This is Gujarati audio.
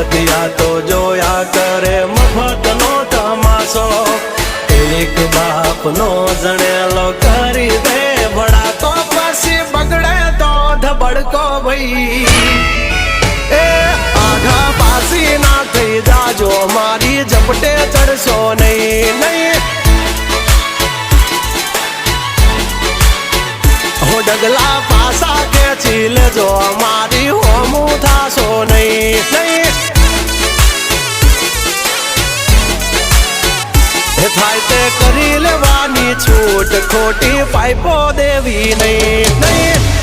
બધા તો જોયા કરે મફતનો તમાશો એક બાપનો જણેલો કરી દે ભડા તો પછી બગડે તો ધબડકો ભાઈ એ આઘા પાસી ના થઈ જાજો મારી ઝપટે ચડશો નહીં નહીં હો ડગલા પાસા ખેંચી લેજો મારી હોમું થાશો નહીં નહીં થાય તે કરી લેવાની છૂટ ખોટી પાઇપો દેવી નહીં નહીં